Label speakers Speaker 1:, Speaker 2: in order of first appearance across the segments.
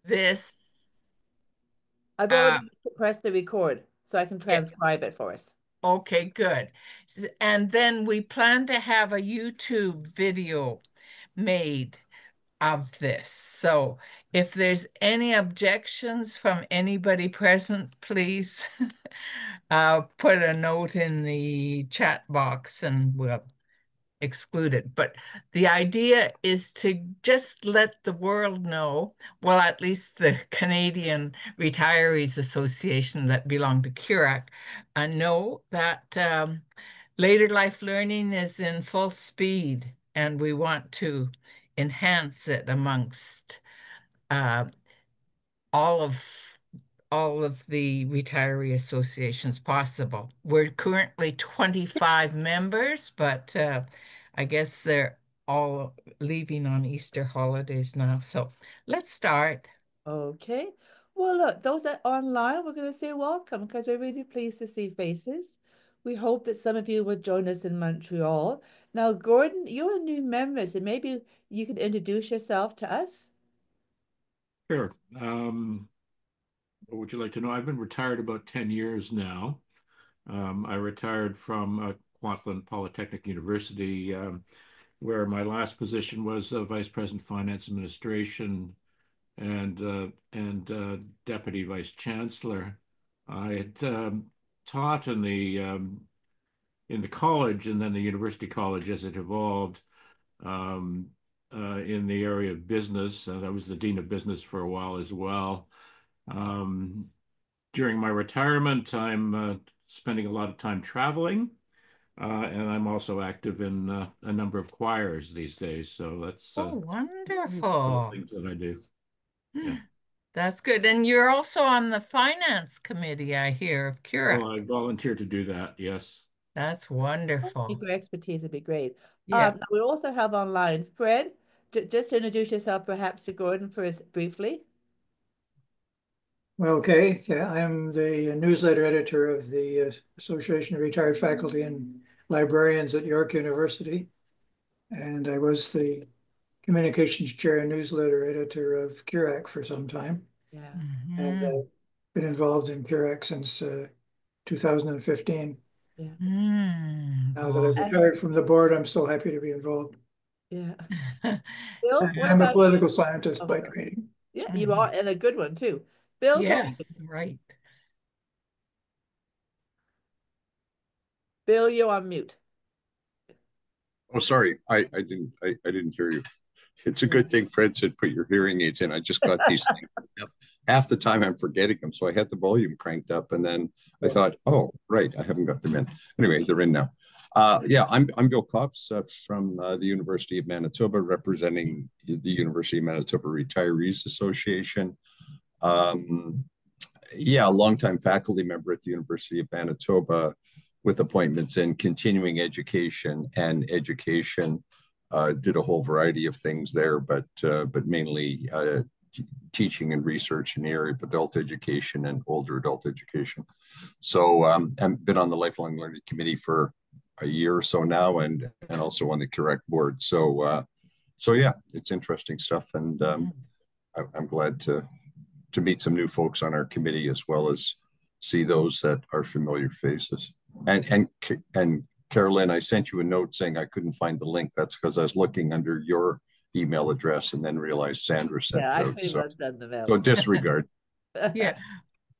Speaker 1: this.
Speaker 2: I've
Speaker 1: Uh,
Speaker 2: already pressed the record so I can
Speaker 1: yeah,
Speaker 2: transcribe it for us.
Speaker 1: okay, good. And then we plan to have a YouTube video made of this. So if there's any objections from anybody present, please put a note in the chat box and we'll excluded. But the idea is to just let the world know, well, at least the Canadian Retirees Association that belong to CURAC, know that later life learning is in full speed and we want to enhance it amongst uh, all of the retiree associations possible. We're currently 25 members, but I guess they're all leaving on Easter holidays now. So let's start.
Speaker 2: Okay. Well, look, those that are online, we're going to say welcome because we're really pleased to see faces. We hope that some of you will join us in Montreal. Now, Gordon, you're a new member, so maybe you could introduce yourself to us.
Speaker 3: Sure. What would you like to know? I've been retired about 10 years now. I retired from Kwantlen Polytechnic University, where my last position was Vice President Finance Administration and Deputy Vice Chancellor. I had taught in the college and then the university college as it evolved um, in the area of business. I was the Dean of Business for a while as well. Um, During my retirement, I'm spending a lot of time traveling, and I'm also active in a number of choirs these days. So that's
Speaker 1: Oh,
Speaker 3: one of the
Speaker 1: wonderful.
Speaker 3: things that I do. Yeah.
Speaker 1: That's good. And you're also on the finance committee, I hear, of
Speaker 3: Oh,
Speaker 1: CURA.
Speaker 3: I volunteer to do that. Yes.
Speaker 1: That's wonderful.
Speaker 2: Your expertise would be great.
Speaker 1: Yeah.
Speaker 2: We also have online Fred. Just to introduce yourself, perhaps to Gordon for us briefly.
Speaker 4: Okay, yeah, I'm the newsletter editor of the Association of Retired Faculty and Librarians at York University. And I was the communications chair and newsletter editor of CURAC for some time.
Speaker 2: Yeah.
Speaker 4: And
Speaker 1: Mhm.
Speaker 4: been involved in CURAC since 2015.
Speaker 2: Yeah.
Speaker 4: Now that I've
Speaker 1: Boy.
Speaker 4: retired from the board, I'm still happy to be involved.
Speaker 2: Yeah. Bill, what
Speaker 4: I'm a
Speaker 2: about you?
Speaker 4: political scientist
Speaker 2: Oh,
Speaker 4: by
Speaker 2: sorry.
Speaker 4: training.
Speaker 2: Yeah, you are, and a good one too. Bill
Speaker 1: Yes,
Speaker 2: Hogan.
Speaker 1: right.
Speaker 2: Bill, you're on mute.
Speaker 5: Oh, sorry. I didn't hear you. It's a good thing Fred said put your hearing aids in. I just got these things. Half the time I'm forgetting them. So I had the volume cranked up and then I thought, oh, right, I haven't got them in. Anyway, they're in now. Yeah, I'm Bill Cops from the University of Manitoba, representing the University of Manitoba Retirees Association. Um, yeah, a longtime faculty member at the University of Manitoba with appointments in continuing education and education. Did a whole variety of things there, but mainly teaching and research in the area of adult education and older adult education. So I've been on the Lifelong Learning Committee for a year or so now, and also on the CURAC board. So yeah, it's interesting stuff, and I'm glad to meet some new folks on our committee as well as see those that are familiar faces. And Carolyn, I sent you a note saying I couldn't find the link. That's because I was looking under your email address and then realized Sandra sent
Speaker 2: Yeah,
Speaker 5: it
Speaker 2: I
Speaker 5: out.
Speaker 2: pretty
Speaker 5: So
Speaker 2: much done the
Speaker 5: so
Speaker 2: mail.
Speaker 5: disregard.
Speaker 1: Yeah.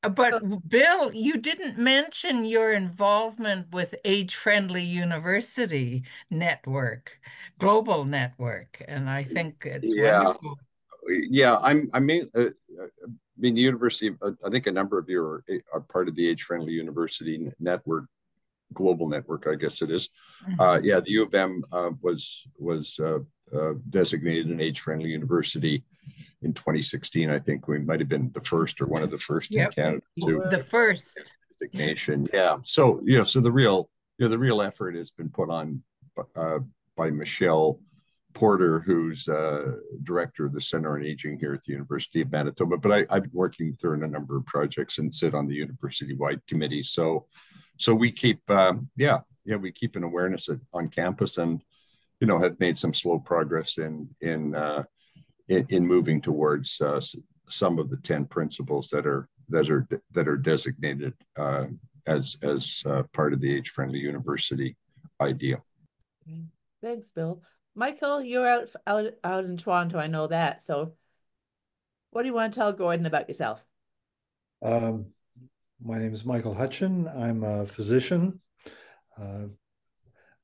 Speaker 1: But Bill, you didn't mention your involvement with Age-Friendly University Network, Global Network, and I think it's
Speaker 5: Yeah,
Speaker 1: wonderful.
Speaker 5: yeah. I mean, the university. I think a number of you are part of the Age Friendly University Network, global network, I guess it is.
Speaker 1: Mhm.
Speaker 5: Yeah, the U of M was designated an age-friendly university in 2016. I think we might have been the first or one of the first in
Speaker 1: Yep,
Speaker 5: Canada
Speaker 2: You
Speaker 5: to
Speaker 1: the
Speaker 2: were.
Speaker 1: first.
Speaker 5: designation. Yeah. So so the real effort has been put on uh, by Michelle Porter, who's director of the Center on Aging here at the University of Manitoba. But I've been working with her in a number of projects and sit on the university-wide committee. So we keep, we keep an awareness on campus, and have made some slow progress in moving towards some of the 10 principles that are designated as part of the age-friendly university idea.
Speaker 2: Thanks, Bill. Michael, you're out in Toronto. I know that. So, what do you want to tell Gordon about yourself?
Speaker 6: My name is Michael Hutchin. I'm a physician. I'm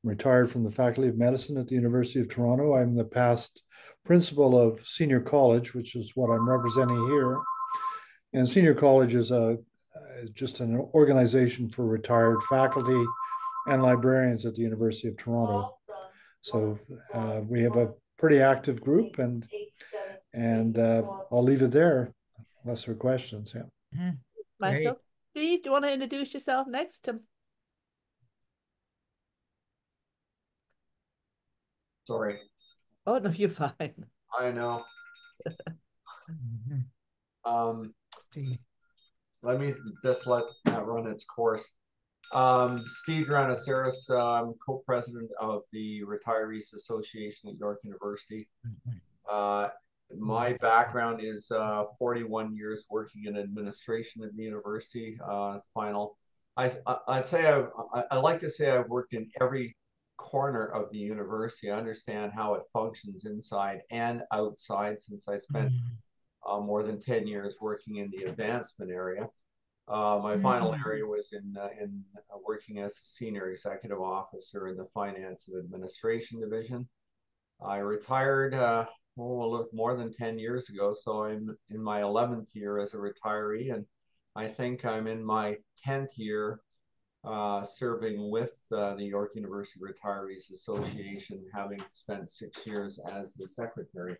Speaker 6: retired from the Faculty of Medicine at the University of Toronto. I'm the past principal of Senior College, which is what I'm representing here. And Senior College is just an organization for retired faculty and librarians at the University of Toronto. So we have a pretty active group, and I'll leave it there unless there are questions. Yeah.
Speaker 2: Michael, Steve, do you want to introduce yourself next?
Speaker 7: Sorry.
Speaker 2: Oh no, you're fine.
Speaker 7: I know.
Speaker 1: Steve.
Speaker 7: Let me just let that run its course. Steve Granaceres, I'm co-president of the Retirees Association at York University. My background is 41 years working in administration at the university. I'd say I like to say I've worked in every corner of the university. I understand how it functions inside and outside, since I spent more than 10 years working in the advancement area. My final area was in working as a senior executive officer in the finance and administration division. I retired more than 10 years ago, so I'm in my 11th year as a retiree, and I think I'm in my 10th year serving with the York University Retirees Association, having spent 6 years as the secretary.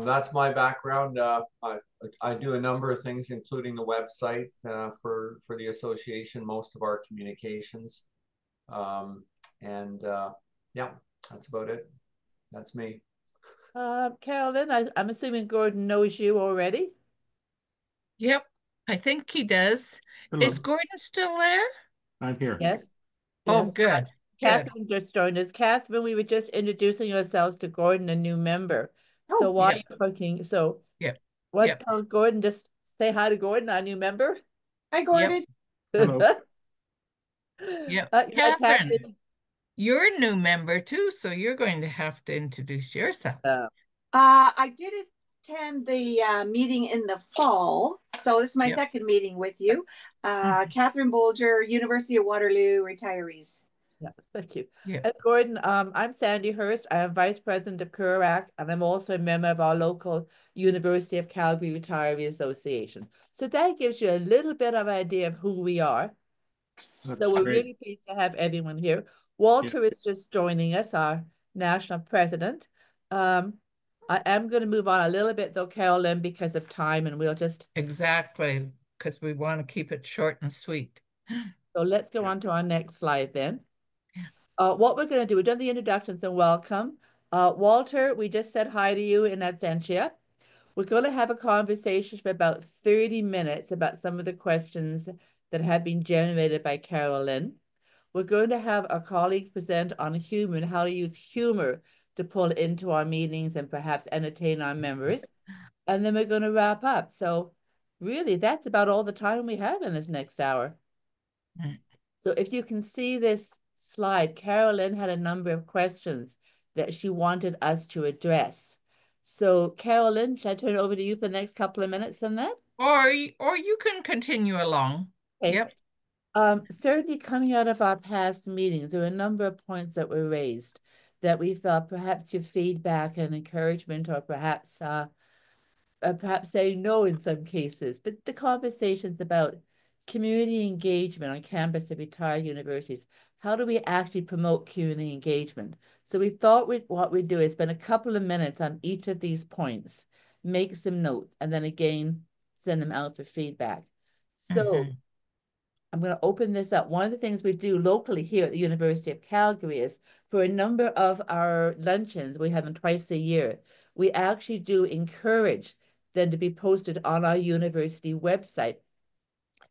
Speaker 7: That's my background. I do a number of things, including the website for the association, most of our communications. Yeah, that's about it. That's me.
Speaker 2: Carolyn, I'm assuming Gordon knows you already.
Speaker 1: Yep, I think he does.
Speaker 3: Hello.
Speaker 1: Is Gordon still there?
Speaker 3: I'm here.
Speaker 2: Yes.
Speaker 1: Oh,
Speaker 2: Yes.
Speaker 1: good.
Speaker 2: Catherine just joined us. Catherine, we were just introducing ourselves to Gordon, a new member. So
Speaker 1: Oh,
Speaker 2: while
Speaker 1: yeah.
Speaker 2: you're cooking, so
Speaker 1: Yep.
Speaker 2: what
Speaker 1: Yep.
Speaker 2: tell Gordon, just say hi to Gordon, our new member.
Speaker 8: Hi, Gordon.
Speaker 3: Hello.
Speaker 1: Yep.
Speaker 2: Yeah,
Speaker 1: Catherine, you're a new member too, so you're going to have to introduce yourself.
Speaker 8: I did attend the meeting in the fall, so this is my second meeting with you. Catherine Bolger, University of Waterloo retirees.
Speaker 2: Yeah, thank you.
Speaker 1: Yeah.
Speaker 2: And Gordon, I'm Sandy Hurst. I am Vice President of CURAC, and I'm also a member of our local University of Calgary Retiree Association. So that gives you a little bit of idea of who we are.
Speaker 3: That's
Speaker 2: so we're
Speaker 3: great.
Speaker 2: really pleased to have everyone here. Walter is just joining us, our national president. I am going to move on a little bit though, Carolyn, because of time, and we'll just...
Speaker 1: Exactly, because we want to keep it short and sweet.
Speaker 2: So let's go on to our next slide then. What we're going to do, we've done the introductions and welcome. Walter, we just said hi to you in absentia. We're going to have a conversation for about 30 minutes about some of the questions that have been generated by Carolyn. We're going to have a colleague present on humor and how to use humor to pull into our meetings and perhaps entertain our members. And then we're going to wrap up. So really, that's about all the time we have in this next hour. So if you can see this slide, Carolyn had a number of questions that she wanted us to address. So Carolyn, should I turn it over to you for the next couple of minutes on that?
Speaker 1: Or you can continue along.
Speaker 2: Okay.
Speaker 1: Yep.
Speaker 2: Certainly coming out of our past meetings, there were a number of points that were raised that we felt perhaps your feedback and encouragement, or perhaps saying no in some cases. But the conversations about community engagement on campus of retired universities. How do we actually promote community engagement? So we thought what we'd do is spend a couple of minutes on each of these points, make some notes, and then again, send them out for feedback. So I'm going to open this up. One of the things we do locally here at the University of Calgary is for a number of our luncheons, we have them twice a year. We actually do encourage them to be posted on our university website,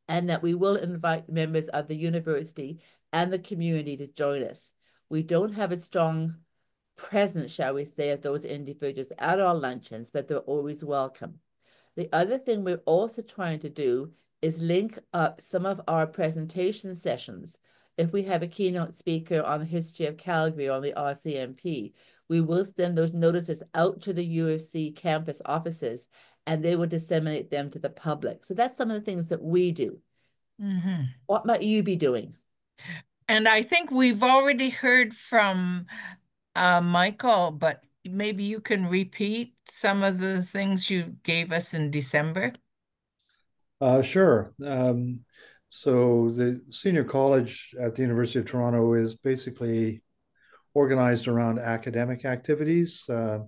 Speaker 2: and that we will invite members of the university and the community to join us. We don't have a strong presence, shall we say, of those individuals at our luncheons, but they're always welcome. The other thing we're also trying to do is link up some of our presentation sessions. If we have a keynote speaker on the history of Calgary or on the RCMP, we will send those notices out to the U of C campus offices, and they will disseminate them to the public. So that's some of the things that we do. What might you be doing?
Speaker 1: And I think we've already heard from Michael, but maybe you can repeat some of the things you gave us in December.
Speaker 6: Sure. So the senior college at the University of Toronto is basically organized around academic activities.
Speaker 1: Yeah.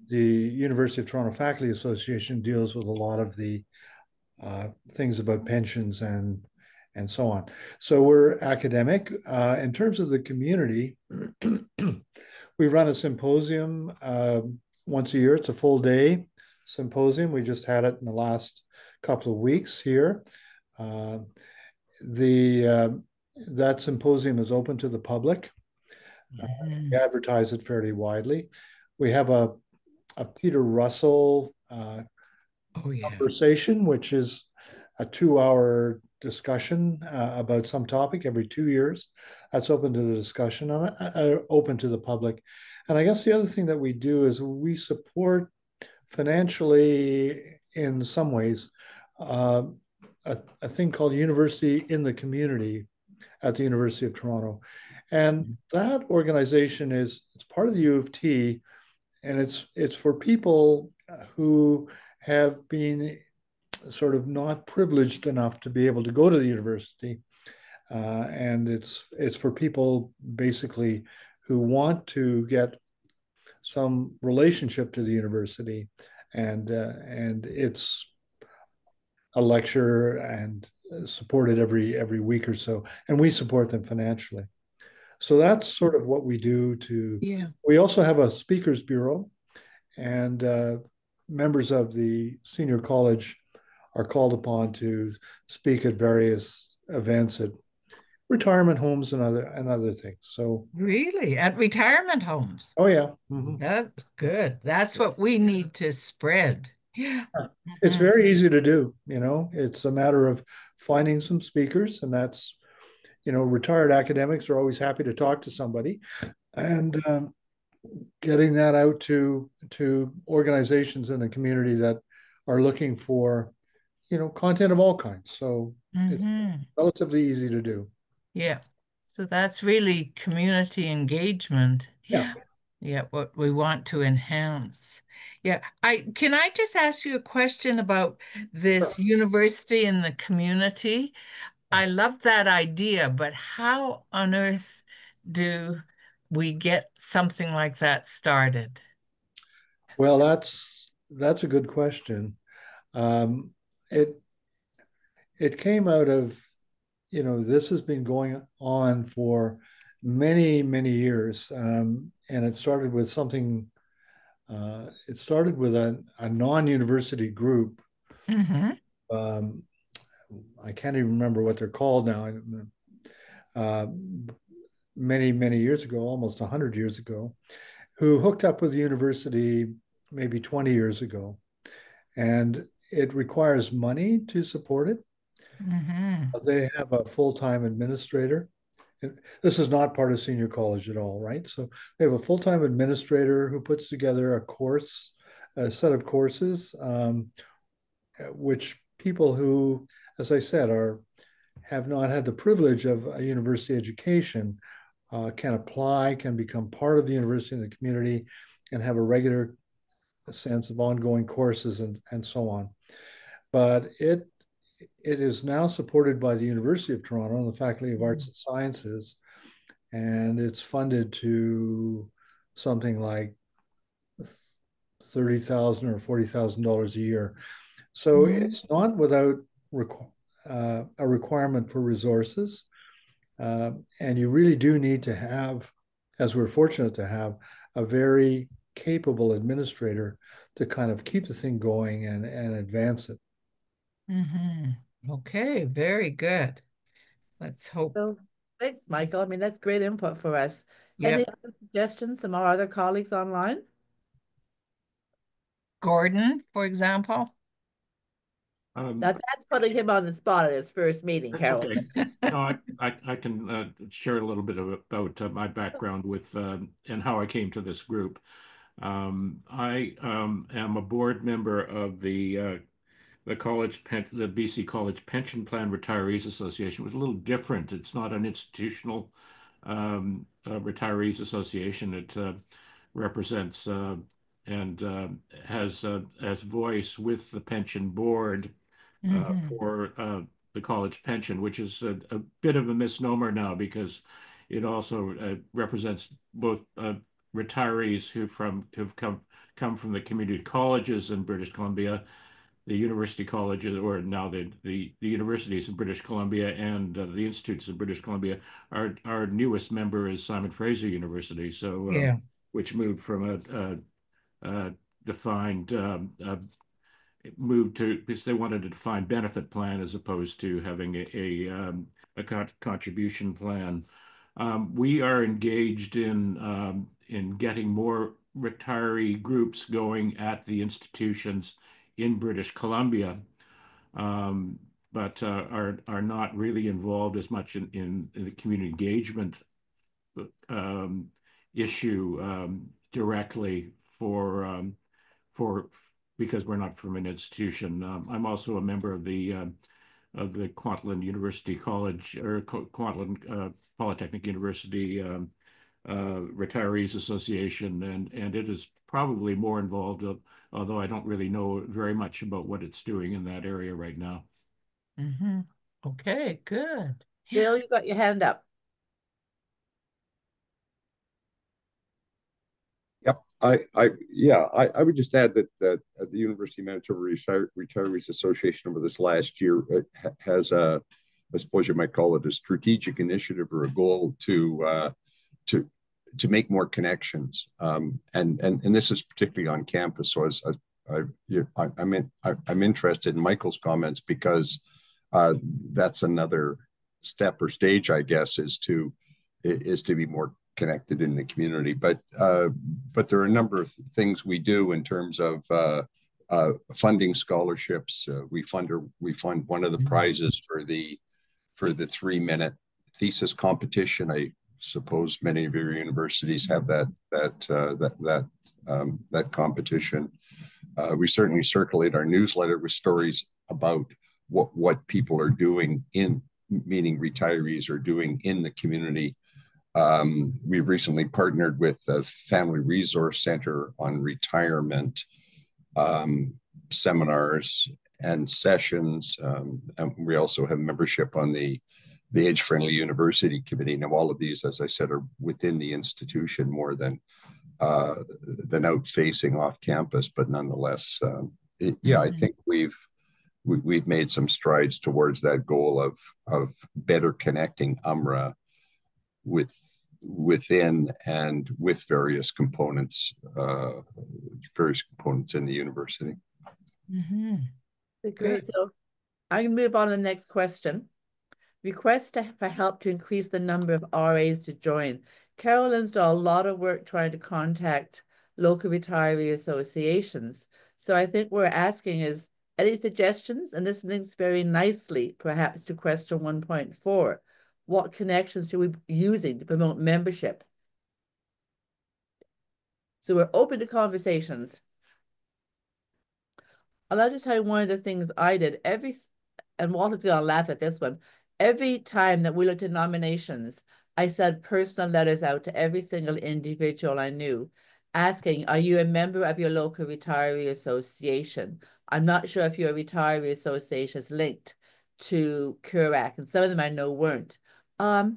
Speaker 6: The University of Toronto Faculty Association deals with a lot of the things about pensions and so on. So we're academic. In terms of the community, we run a symposium once a year. It's a full day symposium. We just had it in the last couple of weeks here. That symposium is open to the public. We advertise it fairly widely. We have a Peter Russell conversation, which is a 2-hour discussion about some topic every 2 years. That's open to the discussion and open to the public. And I guess the other thing that we do is we support financially, in some ways, a thing called University in the Community at the University of Toronto. And that organization it's part of the U of T, and it's for people who have been sort of not privileged enough to be able to go to the university. And it's for people basically who want to get some relationship to the university. And it's a lecture and supported every week or so. And we support them financially. So that's sort of what we do We also have a speakers bureau, and members of the senior college are called upon to speak at various events at retirement homes and other things. So
Speaker 1: really, at retirement homes?
Speaker 6: Oh yeah,
Speaker 1: that's good. That's what we need to spread. Yeah,
Speaker 6: it's very easy to do. It's a matter of finding some speakers, and that's retired academics are always happy to talk to somebody, and getting that out to organizations in the community that are looking for content of all kinds. So it's relatively easy to do.
Speaker 1: Yeah. So that's really community engagement.
Speaker 6: Yeah.
Speaker 1: Yeah, what we want to enhance. Yeah. Can I just ask you a question about this university in the community? I love that idea, but how on earth do we get something like that started?
Speaker 6: Well, that's a good question. It came out of, this has been going on for many, many years. And it started with something, it started with a non-university group. I can't even remember what they're called now. Many, many years ago, almost 100 years ago, who hooked up with the university maybe 20 years ago. And it requires money to support it. They have a full-time administrator. This is not part of senior college at all, right? So they have a full-time administrator who puts together a set of courses, which people who, as I said, have not had the privilege of a university education can apply, can become part of the university and the community, and have a regular sense of ongoing courses and so on. But it is now supported by the University of Toronto and the Faculty of Arts and Sciences, and it's funded to something like $30,000 or $40,000 a year. So it's not without a requirement for resources, and you really do need to have, as we're fortunate to have, a very capable administrator to kind of keep the thing going and advance it.
Speaker 1: Okay, very good. Let's hope.
Speaker 2: So thanks, Michael. I mean, that's great input for us.
Speaker 1: Yep.
Speaker 2: Any suggestions from our other colleagues online?
Speaker 1: Gordon, for example.
Speaker 2: That's putting him on the spot at his first meeting, Carol.
Speaker 3: Okay. No, I can share a little bit about my background with and how I came to this group. I am a board member of the BC College Pension Plan Retirees Association. It was a little different. It's not an institutional retirees association. It represents and has voice with the pension board for the college pension, which is a bit of a misnomer now because it also represents both retirees who've come from the community colleges in British Columbia, the university colleges, or now the universities in British Columbia and the institutes in British Columbia. Our newest member is Simon Fraser University, so
Speaker 1: Yeah.
Speaker 3: which moved from a defined moved to because they wanted a defined benefit plan as opposed to having a contribution plan. We are engaged in getting more retiree groups going at the institutions in British Columbia, but are not really involved as much in the community engagement issue directly for because we're not from an institution. I'm also a member of the Kwantlen University College or Kwantlen Polytechnic University Retirees Association, and it is probably more involved, although I don't really know very much about what it's doing in that area right now.
Speaker 1: Mm-hmm. Okay, good.
Speaker 2: Bill, you got your hand up.
Speaker 5: Yep. I would just add that the University of Manitoba Retirees Association over this last year has I suppose you might call it a strategic initiative or a goal to make more connections. And this is particularly on campus. So I'm interested in Michael's comments because that's another step or stage, I guess, is to be more connected in the community. But there are a number of things we do in terms of funding scholarships. We fund one of the prizes for the 3-minute thesis competition. I suppose many of your universities have that competition. We certainly circulate our newsletter with stories about what people are doing meaning retirees are doing in the community. We've recently partnered with the Family Resource Center on retirement seminars and sessions. And we also have membership on the Age Friendly University Committee. Now, all of these, as I said, are within the institution more than out facing off campus, but nonetheless, I think we've made some strides towards that goal of better connecting UMRA within and with various components in the university.
Speaker 1: Mm-hmm.
Speaker 2: Great. So I can move on to the next question. Request for help to increase the number of RAs to join. Carolyn's done a lot of work trying to contact local retiree associations. So I think we're asking is any suggestions? And this links very nicely, perhaps, to question 1.4. What connections should we be using to promote membership? So we're open to conversations. I'll just tell you one of the things I did and Walter's gonna laugh at this one. Every time that we looked at nominations, I sent personal letters out to every single individual I knew, asking, are you a member of your local retiree association? I'm not sure if your retiree association is linked to CURAC, and some of them I know weren't. Got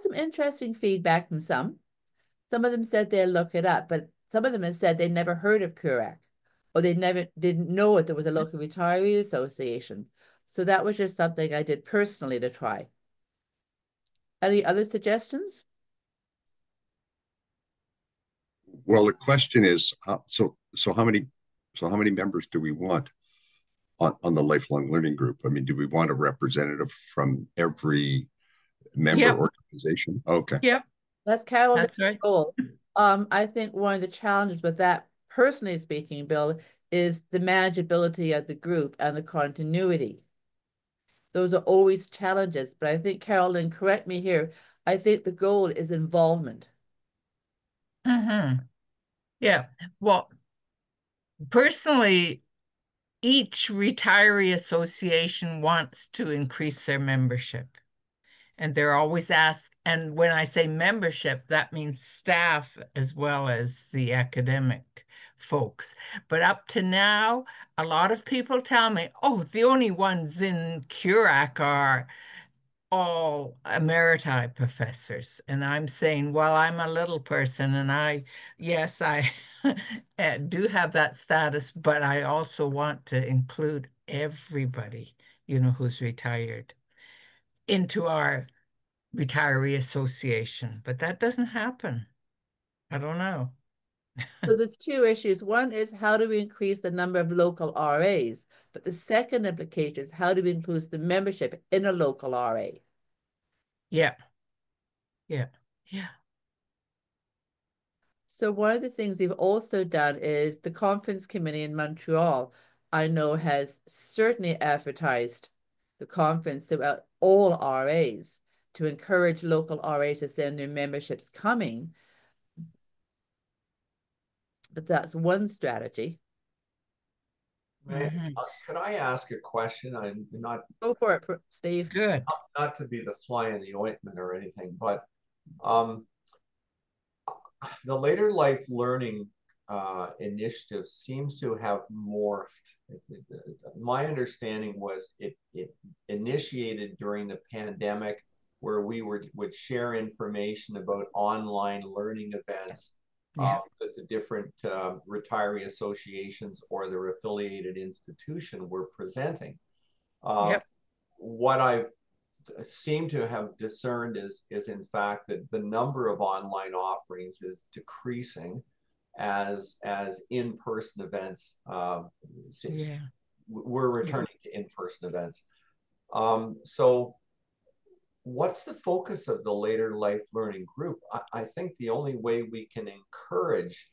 Speaker 2: some interesting feedback from some. Some of them said they'll look it up, but some of them have said they never heard of CURAC, or they didn't know if there was a local retiree association. So that was just something I did personally to try. Any other suggestions?
Speaker 5: Well, the question is, so how many members do we want on the lifelong learning group? I mean, do we want a representative from every member organization? Okay.
Speaker 1: Yep.
Speaker 2: That's Carolyn's
Speaker 1: That's right.
Speaker 2: goal. I think one of the challenges with that, personally speaking, Bill, is the manageability of the group and the continuity. Those are always challenges, but I think, Carolyn, correct me here, I think the goal is involvement.
Speaker 1: Yeah. Well, personally, each retiree association wants to increase their membership. And they're always asked, and when I say membership, that means staff as well as the academic folks. But up to now, a lot of people tell me, oh, the only ones in CURAC are all emeriti professors. And I'm saying, well, I'm a little person and yes, I do have that status, but I also want to include everybody, who's retired into our retiree association, but that doesn't happen. I don't know.
Speaker 2: So there's two issues. One is how do we increase the number of local RAs? But the second implication is how do we increase the membership in a local RA?
Speaker 1: Yeah.
Speaker 2: So one of the things we've also done is the conference committee in Montreal, I know, has certainly advertised the conference throughout all RAs to encourage local RAs to send their memberships coming. But that's one strategy.
Speaker 7: Could I ask a question? I'm not
Speaker 2: Go for it, Steve.
Speaker 1: Good.
Speaker 7: Not to be the fly in the ointment or anything, but the later life learning initiative seems to have morphed. My understanding was it initiated during the pandemic, where we would share information about online learning events that the different retiree associations or their affiliated institution were presenting. What I've seem to have discerned is in fact that the number of online offerings is decreasing as in-person events we're returning to in-person events. So what's the focus of the later life learning group? I think the only way we can encourage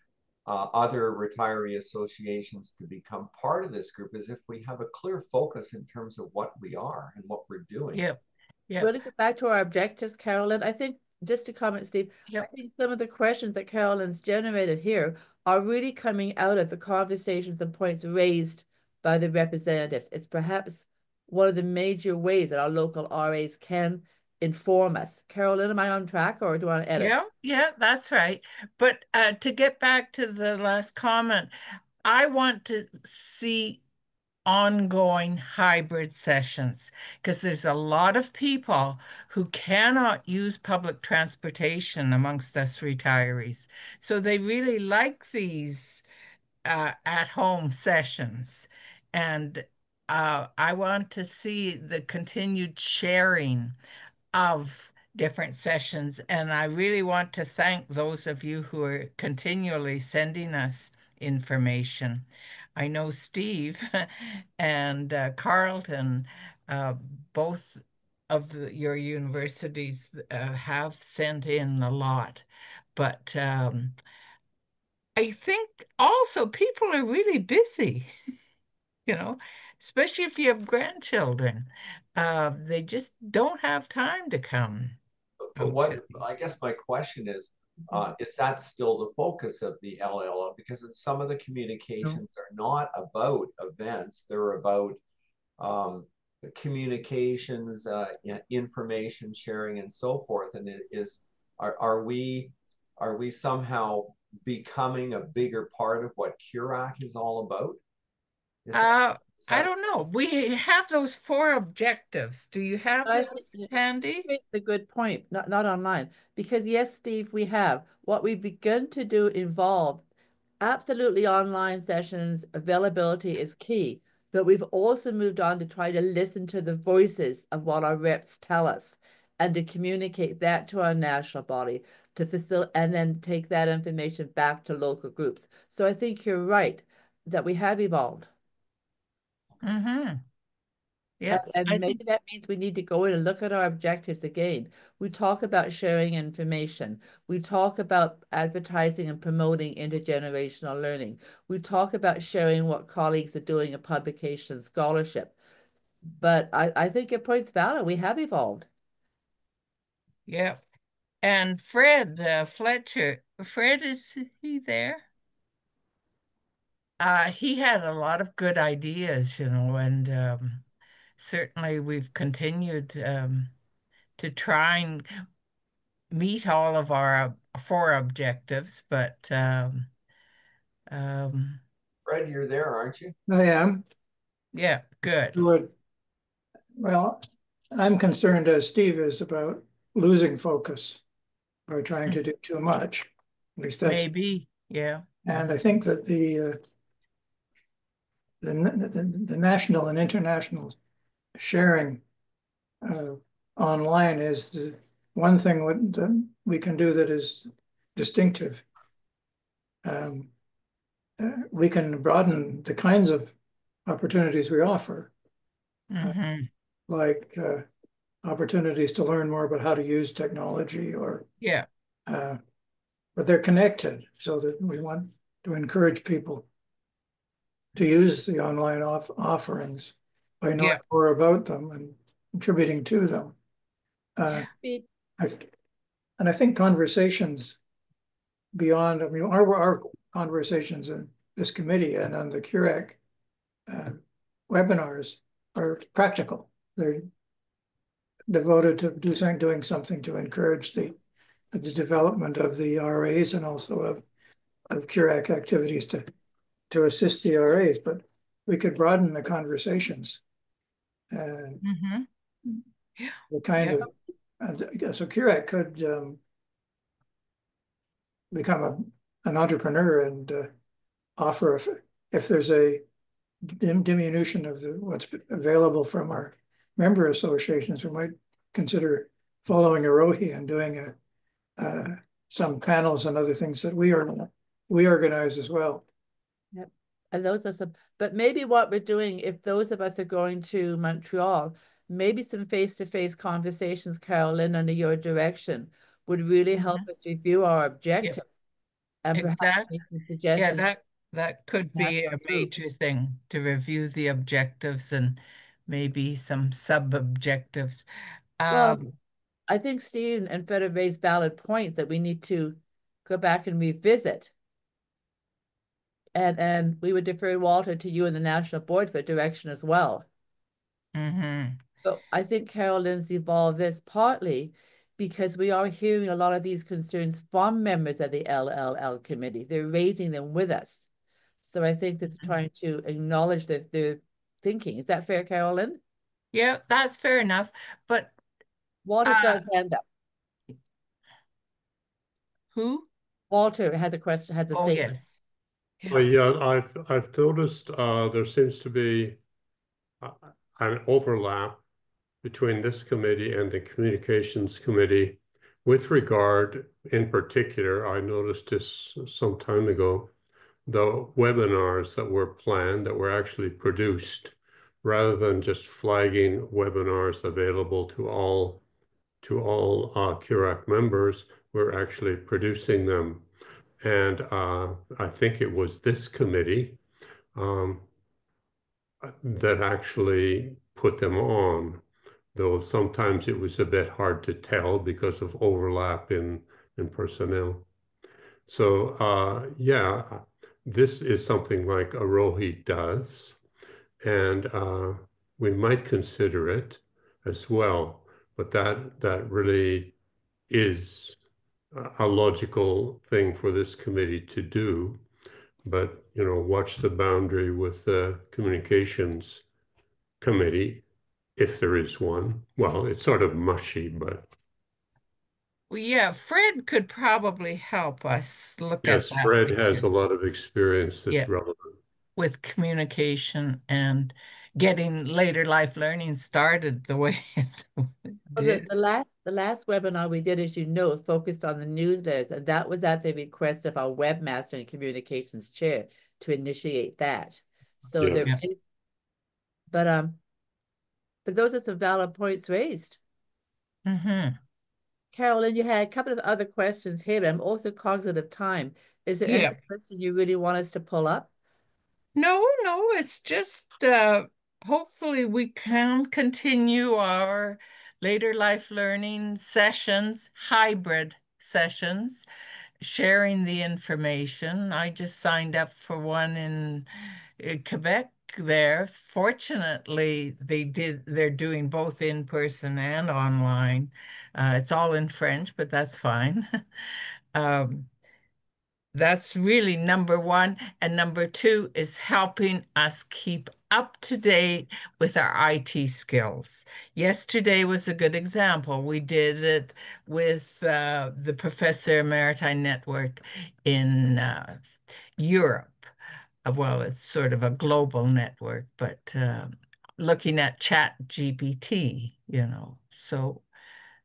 Speaker 7: other retiree associations to become part of this group is if we have a clear focus in terms of what we are and what we're doing.
Speaker 2: Really get back to our objectives, Carolyn. I think, just to comment, Steve, I think some of the questions that Carolyn's generated here are really coming out of the conversations and points raised by the representatives. It's perhaps one of the major ways that our local RAs can inform us. Carolyn, am I on track or do I want to edit?
Speaker 1: Yeah, that's right. But to get back to the last comment, I want to see ongoing hybrid sessions because there's a lot of people who cannot use public transportation amongst us retirees. So they really like these at-home sessions. And I want to see the continued sharing of different sessions. And I really want to thank those of you who are continually sending us information. I know Steve and Carleton, both of your universities have sent in a lot, but I think also people are really busy, especially if you have grandchildren. They just don't have time to come.
Speaker 7: But what I guess my question is that still the focus of the LLO? Because some of the communications are not about events; they're about communications, information sharing, and so forth. And are we somehow becoming a bigger part of what CURAC is all about?
Speaker 1: I don't know. We have those 4 objectives. Do you have those handy?
Speaker 2: It's a good point. Not online. Because yes, Steve, we have. What we've begun to do involve absolutely online sessions. Availability is key. But we've also moved on to try to listen to the voices of what our reps tell us and to communicate that to our national body to facilitate and then take that information back to local groups. So I think you're right that we have evolved.
Speaker 1: Yeah,
Speaker 2: And
Speaker 1: I
Speaker 2: maybe
Speaker 1: think,
Speaker 2: that means we need to go in and look at our objectives again. We talk about sharing information. We talk about advertising and promoting intergenerational learning. We talk about sharing what colleagues are doing in publication scholarship. But I think your point's valid. We have evolved.
Speaker 1: yeah. And Fred Fletcher, Fred, is he there? He had a lot of good ideas, and certainly we've continued to try and meet all of our four objectives, but um,
Speaker 7: Fred, you're there, aren't you?
Speaker 4: I am.
Speaker 1: yeah, good.
Speaker 4: Well, I'm concerned, as Steve is, about losing focus by trying to do too much. At least that's,
Speaker 1: Maybe, yeah.
Speaker 4: and I think that the national and international sharing online is the one thing that we can do that is distinctive. We can broaden the kinds of opportunities we offer, like opportunities to learn more about how to use technology, or
Speaker 1: Yeah.
Speaker 4: But they're connected, so that we want to encourage people to use the online offerings by knowing more about them and contributing to them. I think conversations beyond, I mean, our conversations in this committee and on the CURAC webinars are practical. They're devoted to doing something to encourage the development of the RAs, and also of CURAC activities to assist the RAs. But we could broaden the conversations. The kind of, so CURAC could become an entrepreneur and offer, if there's a diminution of what's available from our member associations, we might consider following Arohi and doing some panels and other things that we organize as well.
Speaker 2: Yep. And those are some, but maybe what we're doing, if those of us are going to Montreal, maybe some face-to-face conversations, Carolyn, under your direction, would really help us review our objectives. And perhaps make some suggestions.
Speaker 1: Yeah, that could be a major thing, to review the objectives and maybe some sub-objectives.
Speaker 2: Well, I think Steve and Fred have raised valid points that we need to go back and revisit. And we would defer, Walter, to you and the National Board for direction as well. But I think Carolyn's evolved this partly because we are hearing a lot of these concerns from members of the LLL committee. They're raising them with us. So I think that's trying to acknowledge their thinking. Is that fair, Carolyn?
Speaker 1: Yeah, that's fair enough. But
Speaker 2: Walter's got his hand up.
Speaker 1: Who?
Speaker 2: Walter has a question, has a statement.
Speaker 1: Yes.
Speaker 9: Well, yeah, I've noticed there seems to be an overlap between this committee and the communications committee with regard, in particular, I noticed this some time ago, the webinars that were planned, that were actually produced, rather than just flagging webinars available to all CURAC members, we're actually producing them. And I think it was this committee that actually put them on, though sometimes it was a bit hard to tell because of overlap in personnel. So yeah, this is something like Arohi does, and we might consider it as well, but that really is a logical thing for this committee to do. But, you know, watch the boundary with the communications committee, if there is one. Well, it's sort of mushy, but.
Speaker 1: Well, yeah, Fred could probably help us look at that.
Speaker 9: Yes, Fred has a lot of experience that's relevant.
Speaker 1: With communication and getting later life learning started the way it did.
Speaker 2: The last webinar we did, as you know, focused on the newsletters, and that was at the request of our webmaster and communications chair to initiate that. So there is, but But those are some valid points raised.
Speaker 1: Mm-hmm.
Speaker 2: Carolyn, you had a couple of other questions here, but I'm also cognizant of time. Is there any
Speaker 1: Yeah.
Speaker 2: question you really want us to pull up?
Speaker 1: No, it's just hopefully we can continue our later life learning sessions, hybrid sessions, sharing the information. I just signed up for one in Quebec there. Fortunately, they're doing both in person and online. It's all in French, but that's fine. Um, that's really number one. And number two is helping us keep up to date with our IT skills. Yesterday was a good example. We did it with the Professor Maritime Network in Europe. Well, it's sort of a global network, but looking at Chat GPT, so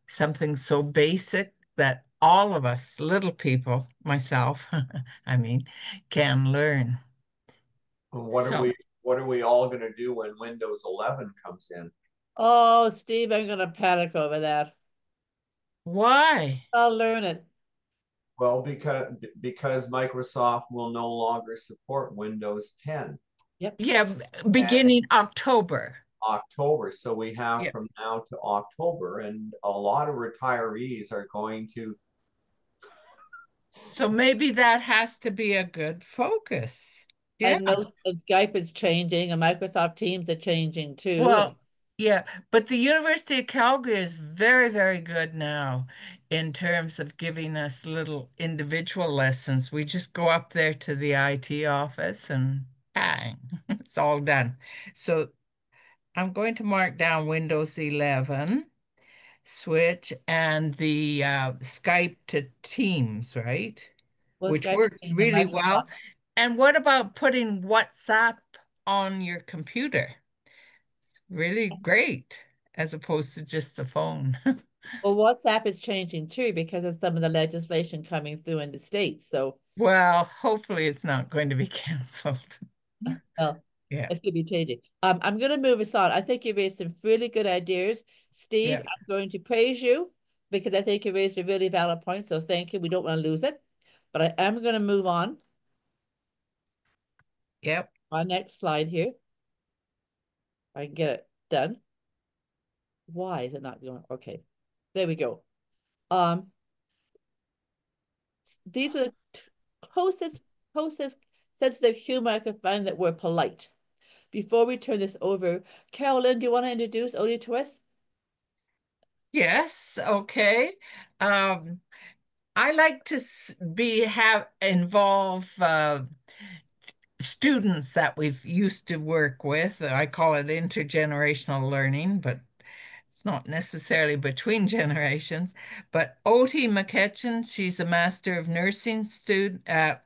Speaker 1: something so basic that all of us little people, myself, I mean, can learn.
Speaker 7: And
Speaker 1: So,
Speaker 7: what are we all going to do when Windows 11 comes in?
Speaker 2: Oh, Steve, I'm going to panic over that.
Speaker 1: why?
Speaker 2: I'll learn it.
Speaker 7: Well, because Microsoft will no longer support Windows 10.
Speaker 2: Yep.
Speaker 1: Yeah, beginning October.
Speaker 7: October. So we have
Speaker 1: Yeah.
Speaker 7: from now to October, and a lot of retirees are going to.
Speaker 1: So maybe that has to be a good focus.
Speaker 2: I
Speaker 1: Yeah.
Speaker 2: know Skype is changing and Microsoft Teams are changing too.
Speaker 1: Well, yeah, but the University of Calgary is very, very good now in terms of giving us little individual lessons. We just go up there to the IT office and bang, it's all done. So I'm going to mark down Windows 11, switch, and the Skype to Teams, right?
Speaker 2: Well,
Speaker 1: Which
Speaker 2: Skype
Speaker 1: works
Speaker 2: is changing
Speaker 1: really well.
Speaker 2: Microsoft.
Speaker 1: And what about putting WhatsApp on your computer? Really great, as opposed to just the phone.
Speaker 2: Well, WhatsApp is changing too because of some of the legislation coming through in the States. So,
Speaker 1: Well, hopefully it's not going to be canceled.
Speaker 2: well,
Speaker 1: Yeah,
Speaker 2: it could be changing. I'm going to move us on. I think you raised some really good ideas. Steve,
Speaker 1: yeah,
Speaker 2: I'm going to praise you because I think you raised a really valid point. So thank you. We don't want to lose it. But I am going to move on.
Speaker 1: yep.
Speaker 2: Our next slide here. I can get it done. Why is it not going? Okay, there we go. These were the closest sensitive humor I could find that were polite. Before we turn this over, Carolyn, do you want to introduce Odie to us?
Speaker 1: Yes, okay. Um, I like to be have involve students that we've used to work with. I call it intergenerational learning, but it's not necessarily between generations. But Oti McKetchin, she's a Master of Nursing student,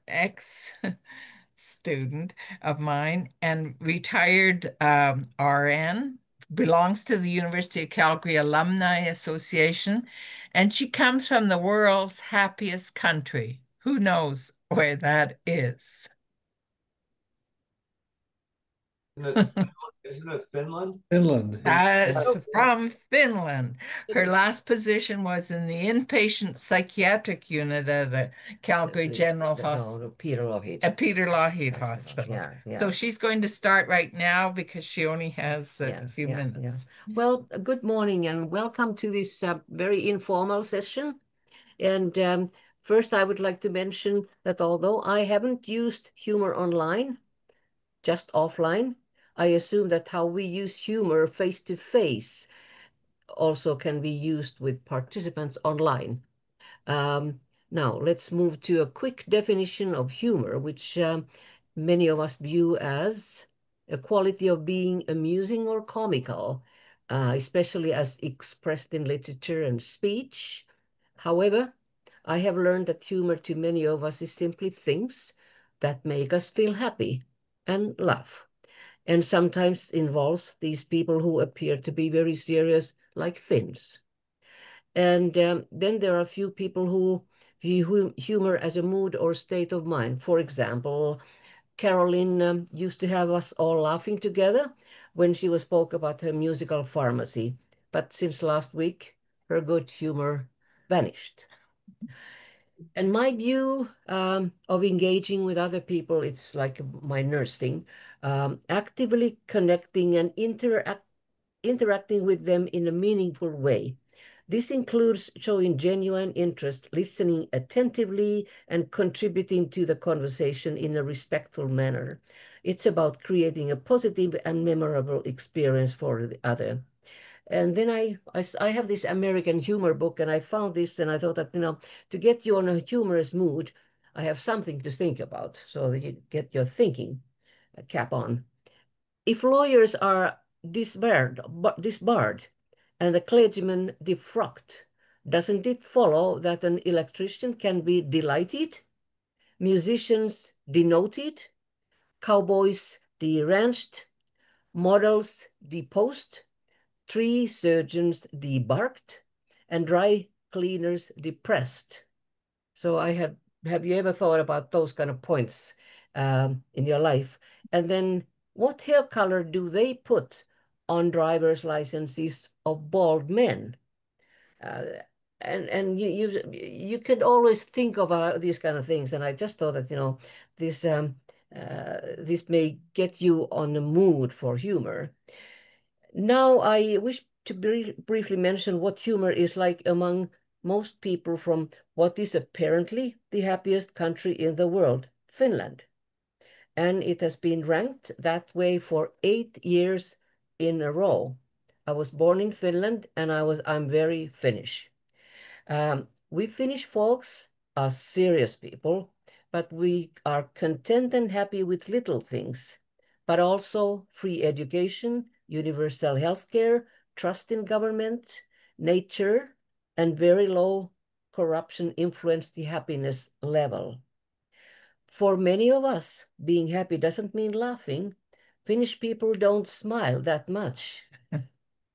Speaker 1: ex-student of mine, and retired RN, belongs to the University of Calgary Alumni Association, and she comes from the world's happiest country. Who knows where that is?
Speaker 7: Isn't it Finland?
Speaker 6: Finland.
Speaker 1: That's
Speaker 2: Oh,
Speaker 1: from Finland. Her last position was in the inpatient psychiatric unit at the Calgary General Hospital.
Speaker 10: No, Peter Lougheed.
Speaker 1: At Peter Lougheed Hospital.
Speaker 10: Yeah, yeah.
Speaker 1: So she's going to start right now because she only has a
Speaker 10: Yeah,
Speaker 1: few
Speaker 10: yeah,
Speaker 1: minutes.
Speaker 10: Well, good morning and welcome to this very informal session. And first, I would like to mention that although I haven't used humor online, just offline, I assume that how we use humor face to face also can be used with participants online. Now, let's move to a quick definition of humor, which many of us view as a quality of being amusing or comical, especially as expressed in literature and speech. However, I have learned that humor to many of us is simply things that make us feel happy and laugh, and sometimes involves these people who appear to be very serious, like Finns. And then there are a few people who view humor as a mood or state of mind. For example, Carolyn used to have us all laughing together when she spoke about her musical pharmacy. But since last week, her good humor vanished. And my view of engaging with other people, it's like my nursing, actively connecting and interacting with them in a meaningful way. This includes showing genuine interest, listening attentively, and contributing to the conversation in a respectful manner. It's about creating a positive and memorable experience for the other. And then I have this American humor book, and I found this, and I thought that, to get you on a humorous mood, I have something to think about, so that you get your thinking cap on. If lawyers are disbarred, and the clergyman defrocked, doesn't it follow that an electrician can be delighted, musicians denoted, cowboys deranched, models deposed, tree surgeons debarked, and dry cleaners depressed? So have you ever thought about those kind of points in your life? And then what hair color do they put on driver's licenses of bald men? And you could always think of these kind of things. And I just thought that, this may get you on the mood for humor. Now, I wish to briefly mention what humor is like among most people from what is apparently the happiest country in the world, Finland. And it has been ranked that way for 8 years in a row. I was born in Finland, and I'm very Finnish. We Finnish folks are serious people, but we are content and happy with little things, but also free education, universal healthcare, trust in government, nature, and very low corruption influence the happiness level. For many of us, being happy doesn't mean laughing. Finnish people don't smile that much.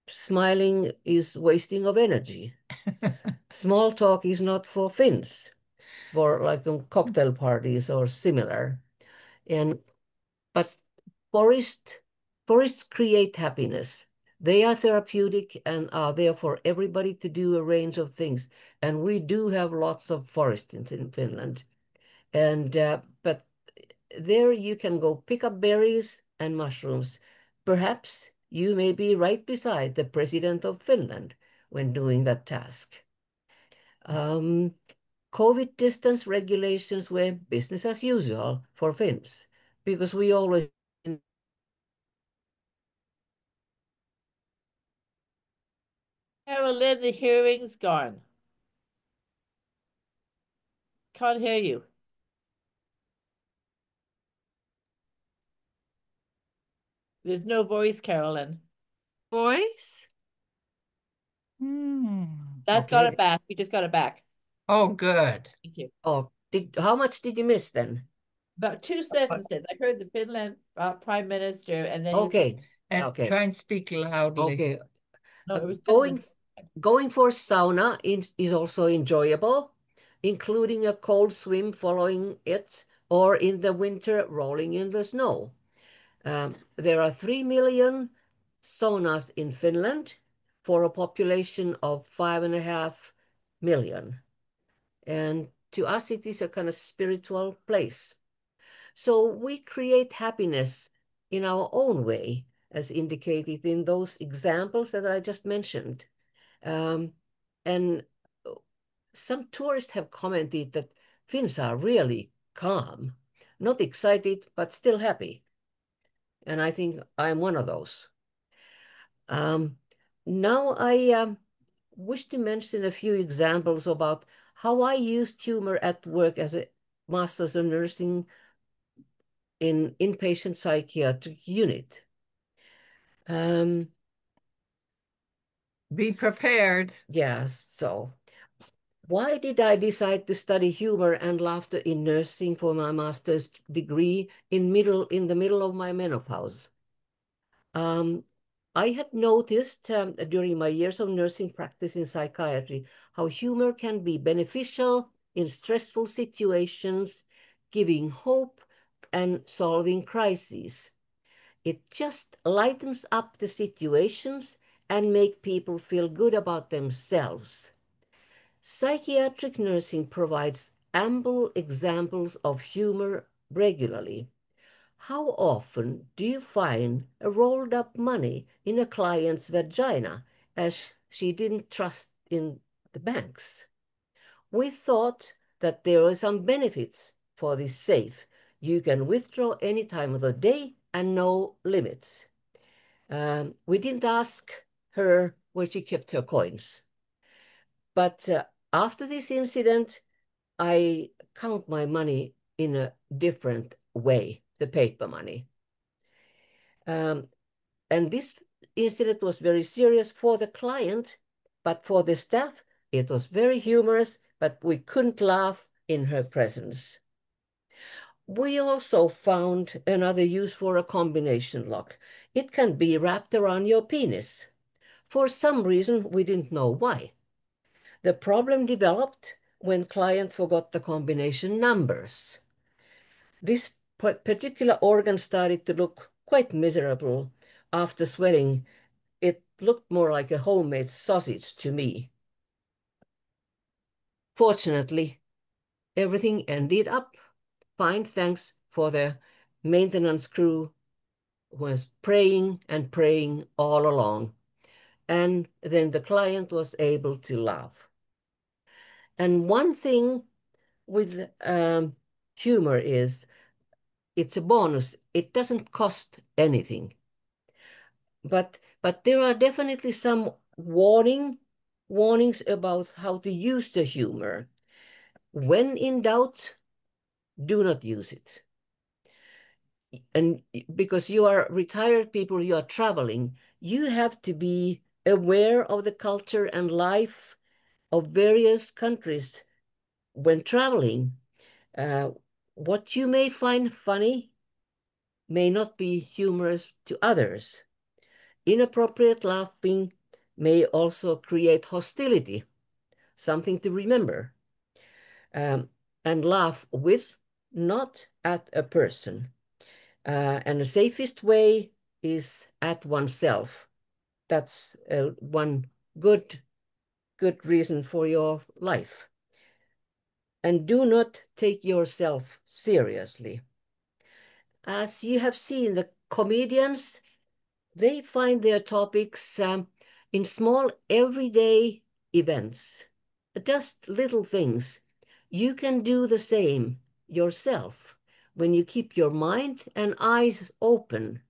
Speaker 10: Smiling is wasting of energy. Small talk is not for Finns, for like cocktail parties or similar. But forests create happiness. They are therapeutic and are there for everybody to do a range of things. And we do have lots of forests in Finland. But there you can go pick up berries and mushrooms. Perhaps you may be right beside the president of Finland when doing that task. COVID distance regulations were business as usual for Finns, because we always
Speaker 2: Carolyn, the hearing's gone. Can't hear you. There's no voice, Carolyn.
Speaker 1: Voice?
Speaker 2: That's got it back. We just got it back.
Speaker 1: Oh, good.
Speaker 2: Thank you.
Speaker 10: Oh, how much did you miss then?
Speaker 2: About 2 sentences. I heard the Finland Prime Minister, and then
Speaker 10: Okay.
Speaker 1: And
Speaker 10: Okay.
Speaker 1: try and speak loudly.
Speaker 10: Okay.
Speaker 2: No, it was
Speaker 10: Going for sauna is also enjoyable, including a cold swim following it, or in the winter rolling in the snow. There are 3 million saunas in Finland for a population of 5.5 million. And to us, it is a kind of spiritual place. So we create happiness in our own way, as indicated in those examples that I just mentioned. And some tourists have commented that Finns are really calm, not excited, but still happy. And I think I'm one of those. Now I wish to mention a few examples about how I used humor at work as a master's of nursing in inpatient psychiatric unit.
Speaker 1: Be prepared.
Speaker 10: Yes, so why did I decide to study humor and laughter in nursing for my master's degree in the middle of my menopause? I had noticed during my years of nursing practice in psychiatry how humor can be beneficial in stressful situations, giving hope and solving crises. It just lightens up the situations and make people feel good about themselves. Psychiatric nursing provides ample examples of humor regularly. How often do you find a rolled up money in a client's vagina as she didn't trust in the banks? We thought that there were some benefits for this safe. You can withdraw any time of the day and no limits. We didn't ask her where she kept her coins. But after this incident, I count my money in a different way, the paper money. And this incident was very serious for the client, but for the staff, it was very humorous, but we couldn't laugh in her presence. We also found another use for a combination lock. It can be wrapped around your penis. For some reason, we didn't know why. The problem developed when client forgot the combination numbers. This particular organ started to look quite miserable after sweating. It looked more like a homemade sausage to me. Fortunately, everything ended up fine thanks for the maintenance crew who was praying and praying all along. And then the client was able to laugh. And one thing with humor is it's a bonus. It doesn't cost anything. But there are definitely some warnings about how to use the humor. When in doubt, do not use it. And because you are retired people, you are traveling, you have to be aware of the culture and life of various countries when traveling. What you may find funny may not be humorous to others. Inappropriate laughing may also create hostility, something to remember. And laugh with, not at a person. And the safest way is at oneself. That's one good reason for your life. And do not take yourself seriously. As you have seen, the comedians, they find their topics in small everyday events, just little things. You can do the same yourself when you keep your mind and eyes open.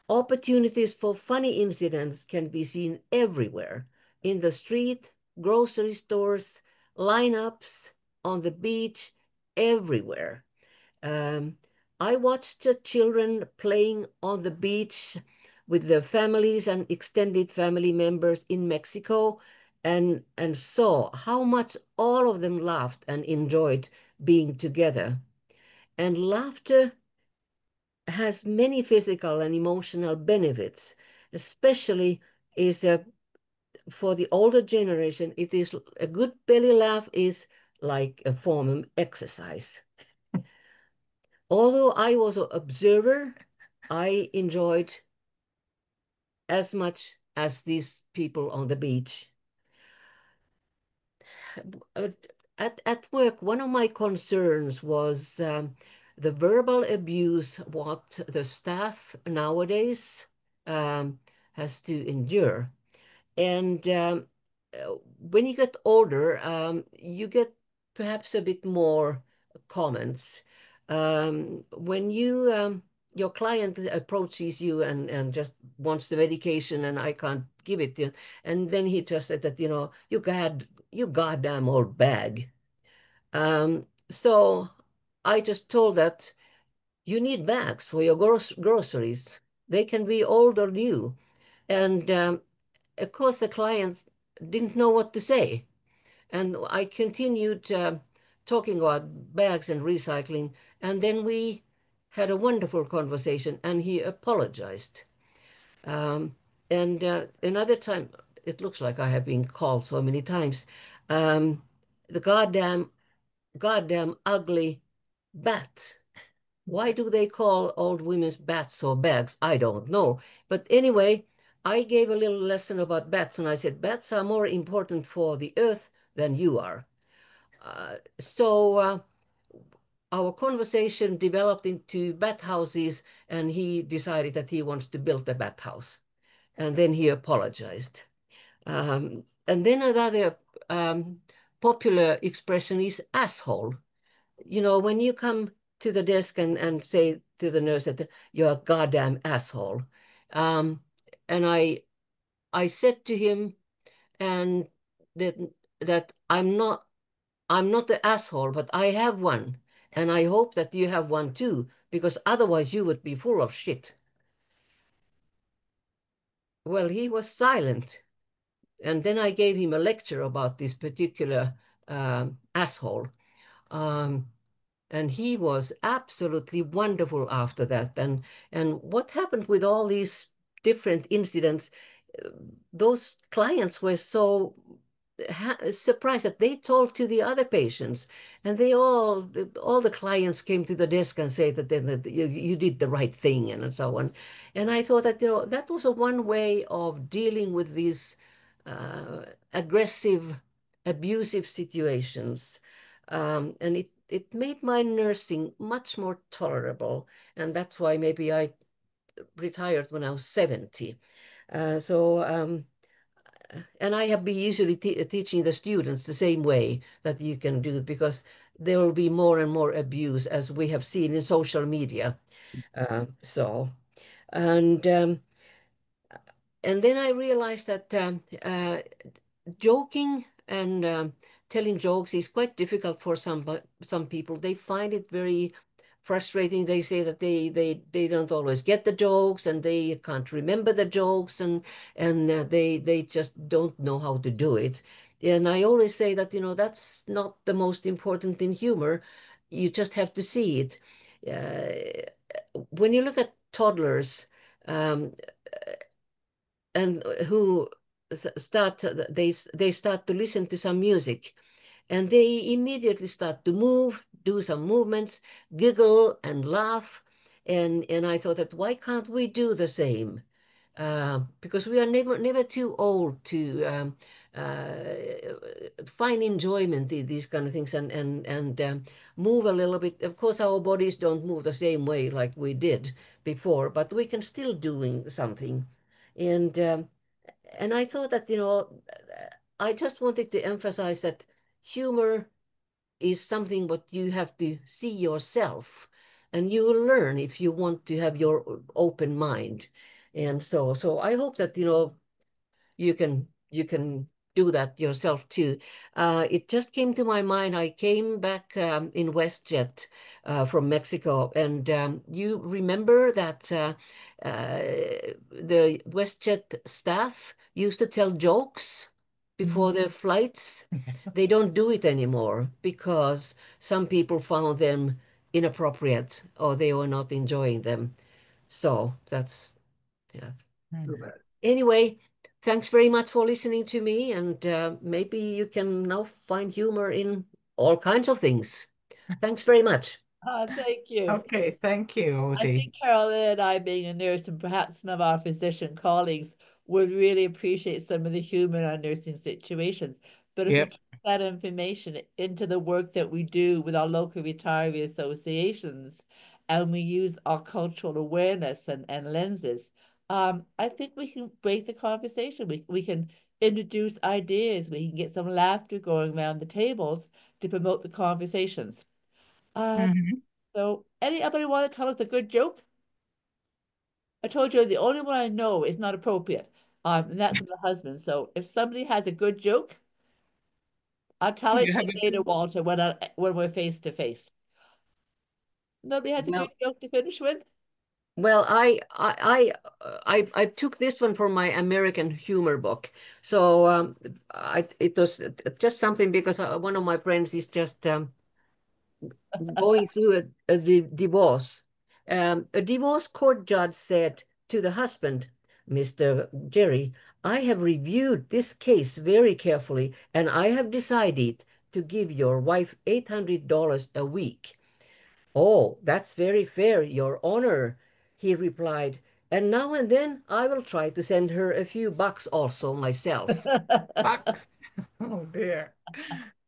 Speaker 10: Opportunities for funny incidents can be seen everywhere, in the street, grocery stores, lineups, on the beach, everywhere. I watched the children playing on the beach with their families and extended family members in Mexico and saw how much all of them laughed and enjoyed being together. And laughter has many physical and emotional benefits, especially is for the older generation, it is a good belly laugh is like a form of exercise. Although I was an observer, I enjoyed as much as these people on the beach. At work, one of my concerns was the verbal abuse what the staff nowadays has to endure. And when you get older, you get perhaps a bit more comments. When your client approaches you and just wants the medication and I can't give it to you, and then he just said that, you goddamn old bag. So I just told that you need bags for your groceries. They can be old or new. And of course, the clients didn't know what to say. And I continued talking about bags and recycling. And then we had a wonderful conversation and he apologized. And another time, it looks like I have been called so many times, the goddamn ugly bat. Why do they call old women's bats or bags? I don't know. But anyway, I gave a little lesson about bats, and I said, bats are more important for the earth than you are. So our conversation developed into bat houses, and he decided that he wants to build a bat house. And then he apologized. And then another popular expression is asshole. You know, when you come to the desk and say to the nurse that you're a goddamn asshole. Um, and I said to him and that that I'm not the asshole, but I have one. And I hope that you have one too, because otherwise you would be full of shit. Well, he was silent. And then I gave him a lecture about this particular asshole. Um, and he was absolutely wonderful after that. And what happened with all these different incidents, uh, those clients were so surprised that they told to the other patients, and they all the clients came to the desk and said that you did the right thing and so on. And I thought that, you know, that was a one way of dealing with these aggressive, abusive situations. And it made my nursing much more tolerable. And that's why maybe I retired when I was 70. And I have been usually teaching the students the same way that you can do, because there will be more and more abuse, as we have seen in social media. So, and um, and then I realized that joking and telling jokes is quite difficult for some people. They find it very frustrating. They say that they don't always get the jokes, and they can't remember the jokes, and they just don't know how to do it. And I always say that, you know, that's not the most important in humor. You just have to see it. When you look at toddlers, um, and who start they start to listen to some music, and they immediately start to move, do some movements, giggle and laugh. And I thought that why can't we do the same? Because we are never too old to find enjoyment in these kind of things, and move a little bit. Of course, our bodies don't move the same way like we did before, but we can still doing something. And um, and I thought that, you know, I just wanted to emphasize that humor is something what you have to see yourself, and you will learn if you want to have your open mind. And so I hope that, you know, you can do that yourself too. It just came to my mind. I came back in WestJet from Mexico, and you remember that the WestJet staff used to tell jokes before their flights. They don't do it anymore because some people found them inappropriate or they were not enjoying them. So that's, yeah.
Speaker 1: Mhm.
Speaker 10: Anyway, thanks very much for listening to me, and maybe you can now find humor in all kinds of things. Thanks very much.
Speaker 2: Thank you.
Speaker 1: Okay, thank you,
Speaker 2: I
Speaker 1: Odie.
Speaker 2: think Carolyn and I, being a nurse, and perhaps some of our physician colleagues, would really appreciate some of the humor in our nursing situations. But if we
Speaker 1: Yep.
Speaker 2: put that information into the work that we do with our local retiree associations, and we use our cultural awareness and lenses, I think we can break the conversation. We can introduce ideas. We can get some laughter going around the tables to promote the conversations. Um,
Speaker 1: Mhm.
Speaker 2: so anybody want to tell us a good joke? I told you the only one I know is not appropriate. And that's my husband. So if somebody has a good joke, I'll tell it
Speaker 1: You
Speaker 2: to
Speaker 1: have
Speaker 2: you
Speaker 1: a
Speaker 2: later, Walter, when we're face to face. Nobody has a good
Speaker 10: Well,
Speaker 2: joke to finish with?
Speaker 10: well, I took this one from my American humor book. So it was just something because one of my friends is just going through a divorce. A divorce court judge said to the husband, Mr. Jerry, I have reviewed this case very carefully, and I have decided to give your wife $800 a week. "Oh, that's very fair, Your Honor," he replied. "And now and then I will try to send her a few bucks also myself."
Speaker 1: Bucks. Oh dear.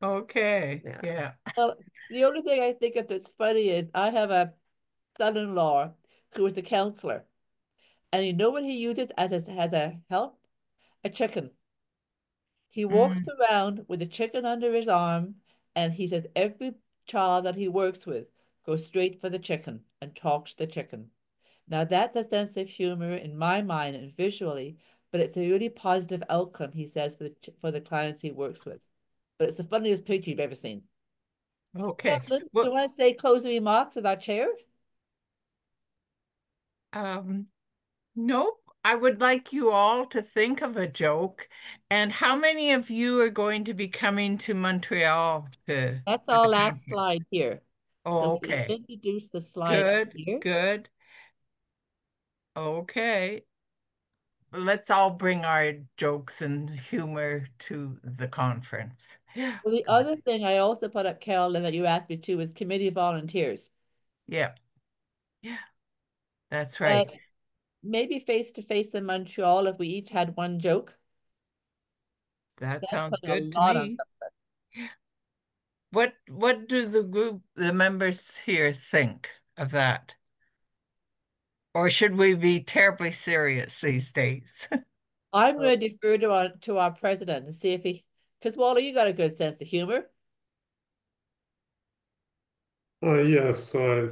Speaker 1: Okay.
Speaker 10: Yeah.
Speaker 1: Yeah.
Speaker 2: Well, the only thing I think of that's funny is I have a son-in-law who is a counselor, and you know what he uses as a help? A chicken. He walks
Speaker 1: Mm.
Speaker 2: around with a chicken under his arm, and he says every child that he works with goes straight for the chicken and talks to the chicken. Now that's a sense of humor in my mind and visually, but it's a really positive outcome, he says, for the clients he works with. But it's the funniest picture you've ever seen.
Speaker 1: Okay.
Speaker 2: Kathleen, do you
Speaker 1: Well,
Speaker 2: want to say closing remarks of our chair?
Speaker 1: um, nope. I would like you all to think of a joke. And how many of you are going to be coming to Montreal
Speaker 2: That's
Speaker 1: for the
Speaker 2: our last
Speaker 1: conference?
Speaker 2: slide here. So
Speaker 1: Oh,
Speaker 2: we
Speaker 1: okay.
Speaker 2: introduce the slide up
Speaker 1: Good,
Speaker 2: here.
Speaker 1: good. Okay. Let's all bring our jokes and humor to the conference. Yeah.
Speaker 2: Well, the other thing I also put up, Carolyn, that you asked me to is committee volunteers.
Speaker 1: Yeah. Yeah. That's
Speaker 2: And
Speaker 1: right.
Speaker 2: maybe face to face in Montreal if we each had one joke.
Speaker 1: That
Speaker 2: That's
Speaker 1: sounds
Speaker 2: putting a
Speaker 1: good to
Speaker 2: lot on
Speaker 1: me. What do the members here think of that? Or should we be terribly serious these days?
Speaker 2: I'm going to defer to our president and see if he, because Walter, you got a good sense of humor.
Speaker 9: Yes, I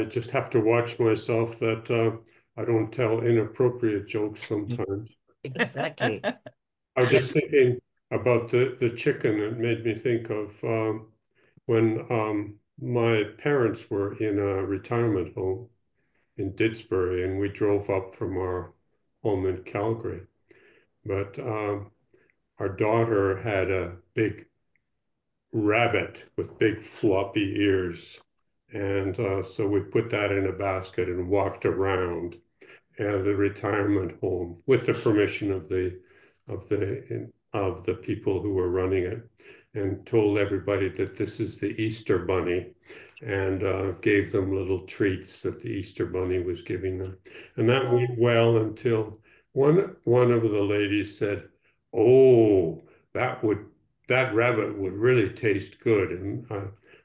Speaker 9: just have to watch myself that I don't tell inappropriate jokes sometimes.
Speaker 10: Exactly.
Speaker 9: I was
Speaker 10: Yeah.
Speaker 9: just thinking about the chicken. It made me think of when my parents were in a retirement home in Didsbury, and we drove up from our home in Calgary. But our daughter had a big rabbit with big floppy ears. And so we put that in a basket and walked around the retirement home with the permission of the people who were running it, and told everybody that this is the Easter Bunny, and gave them little treats that the Easter Bunny was giving them. And that went well until one of the ladies said, "Oh, that rabbit would really taste good." And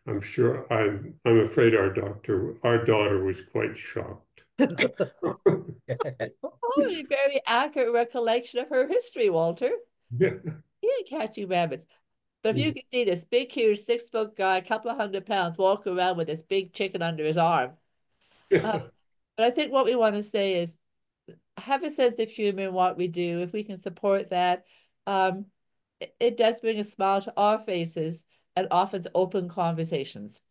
Speaker 9: I'm afraid our daughter was quite shocked.
Speaker 2: Oh, a very accurate recollection of her history, Walter.
Speaker 9: Yeah.
Speaker 2: Yeah, catchy rabbits. But if you could see this big, huge 6-foot guy, a couple of 100 pounds, walk around with this big chicken under his arm. But I think what we want to say is have a sense of humor in what we do. If we can support that, it does bring a smile to our faces and offers open conversations.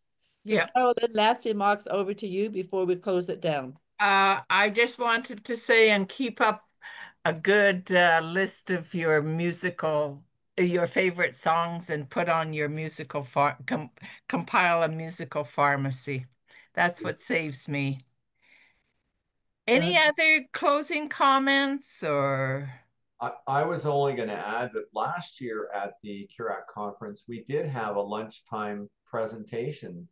Speaker 2: So,
Speaker 1: Yeah.
Speaker 2: Carolyn, last remarks over to you before we close it down.
Speaker 1: I just wanted to say and keep up a good list of your favorite songs and put on your compile a musical pharmacy. That's what saves me. Any other closing comments or?
Speaker 7: I was only going to add that last year at the CURAC conference, we did have a lunchtime presentation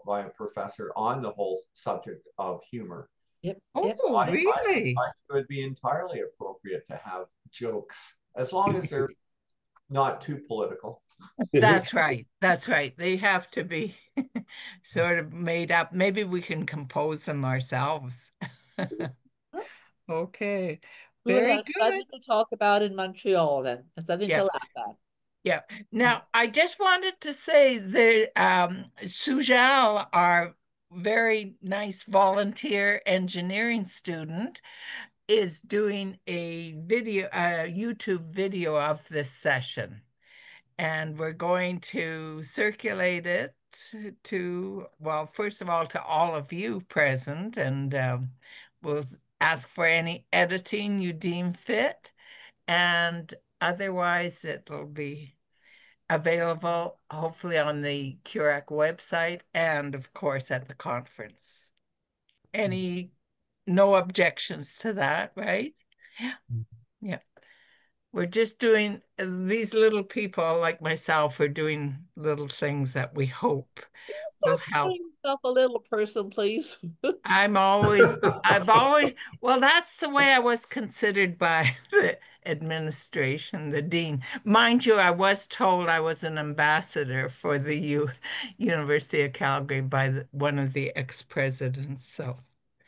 Speaker 7: by a professor on the whole subject of humor.
Speaker 2: Yep.
Speaker 1: Oh,
Speaker 7: So I
Speaker 1: really?
Speaker 7: think it would be entirely appropriate to have jokes, as long as they're not too political.
Speaker 1: That's right. That's right. They have to be sort of made up. Maybe we can compose them ourselves. Okay.
Speaker 2: We would
Speaker 1: Very
Speaker 2: have
Speaker 1: good.
Speaker 2: something to talk about in Montreal then, and something to
Speaker 1: Yeah.
Speaker 2: laugh at.
Speaker 1: Yeah. Now, I just wanted to say that Sujal, our very nice volunteer engineering student, is doing a YouTube video of this session. And we're going to circulate it well, first of all, to all of you present, and we'll ask for any editing you deem fit. And otherwise, it'll be available hopefully on the CURAC website and, of course, at the conference. No objections to that, right? Yeah. Yeah. We're just doing these little people like myself are doing little things that we hope will
Speaker 2: stop
Speaker 1: help.
Speaker 2: calling yourself a little person, please?
Speaker 1: I've always, well, that's the way I was considered by the administration, the dean. Mind you, I was told I was an ambassador for the University of Calgary by one of the ex-presidents. So,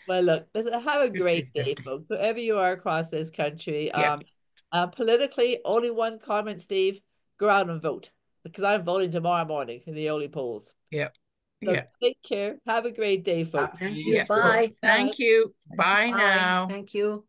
Speaker 2: Well, look, have a great day,
Speaker 1: 50-50.
Speaker 2: folks, wherever you are across this country.
Speaker 1: Yeah.
Speaker 2: Politically, only one comment, Steve. Go out and vote, because I'm voting tomorrow morning in the early polls.
Speaker 1: Yep.
Speaker 2: So
Speaker 1: Yeah.
Speaker 2: take care. Have a great day, folks.
Speaker 7: Happy
Speaker 1: Yeah.
Speaker 7: Easter.
Speaker 10: Bye.
Speaker 1: Thank you. Bye
Speaker 10: Bye.
Speaker 1: now.
Speaker 10: Thank you.